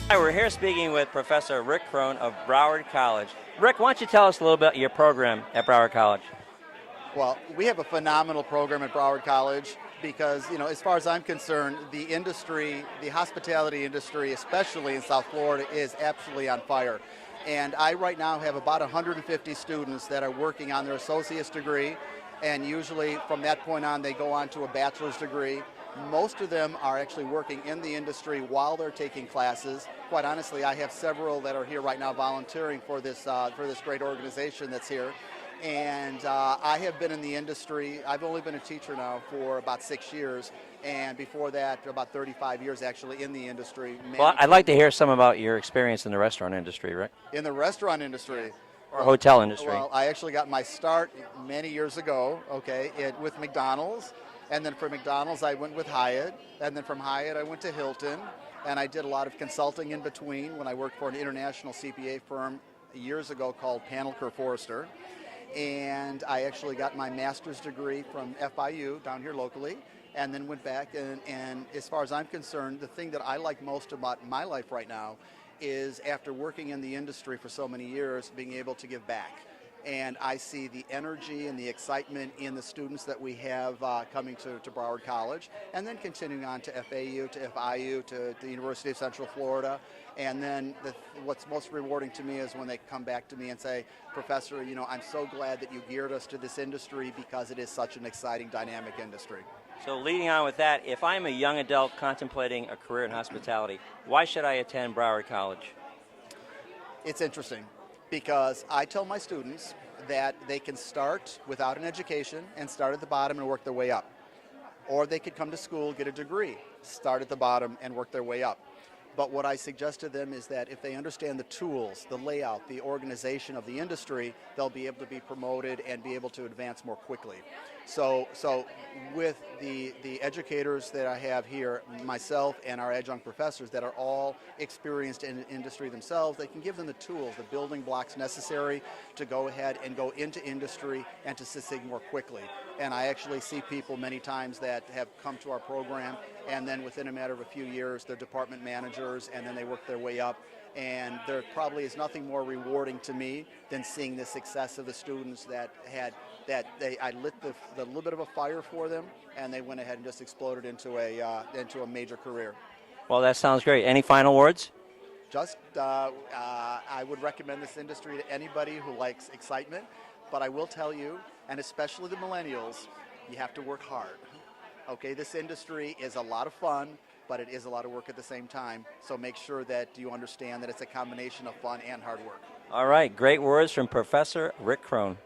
Hi, we're here speaking with Professor Rick Kron of Broward College. Rick, why don't you tell us a little bit about your program at Broward College? Well, we have a phenomenal program at Broward College because, as far as I'm concerned, the industry, the hospitality industry, especially in South Florida, is absolutely on fire. And I right now have about 150 students that are working on their associate's degree, and usually from that point on, they go on to a bachelor's degree. Most of them are actually working in the industry while they're taking classes. Quite honestly, I have several that are here right now volunteering for this great organization that's here. And I have been in the industry. I've only been a teacher now for about 6 years, and before that, about 35 years actually in the industry. Well, I'd like to hear some about your experience in the restaurant industry, Rick. In the restaurant industry. Or hotel industry. Well, I actually got my start many years ago, with McDonald's. And then from McDonald's, I went with Hyatt. And then from Hyatt, I went to Hilton. And I did a lot of consulting in between when I worked for an international CPA firm years ago called Panelker Forrester. And I actually got my master's degree from FIU down here locally, and then went back. And as far as I'm concerned, the thing that I like most about my life right now is, after working in the industry for so many years, being able to give back. And I see the energy and the excitement in the students that we have coming to Broward College, and then continuing on to FAU, to FIU, to the University of Central Florida. And then what's most rewarding to me is when they come back to me and say, Professor, I'm so glad that you geared us to this industry because it is such an exciting, dynamic industry. So leading on with that, if I'm a young adult contemplating a career in hospitality, why should I attend Broward College? It's interesting, because I tell my students that they can start without an education and start at the bottom and work their way up. Or they could come to school, get a degree, start at the bottom and work their way up. But what I suggest to them is that if they understand the tools, the layout, the organization of the industry, they'll be able to be promoted and be able to advance more quickly. So with the educators that I have here, myself and our adjunct professors that are all experienced in industry themselves, they can give them the tools, the building blocks necessary to go ahead and go into industry and to succeed more quickly. And I actually see people many times that have come to our program, and then within a matter of a few years, they're department managers, and then they work their way up. And there probably is nothing more rewarding to me than seeing the success of the students I lit the little bit of a fire for them, and they went ahead and just exploded into a major career. Well, that sounds great. Any final words? Just, I would recommend this industry to anybody who likes excitement, but I will tell you, and especially the millennials, you have to work hard. Okay, this industry is a lot of fun, but it is a lot of work at the same time. So make sure that you understand that it's a combination of fun and hard work. All right, great words from Professor Rick Kron.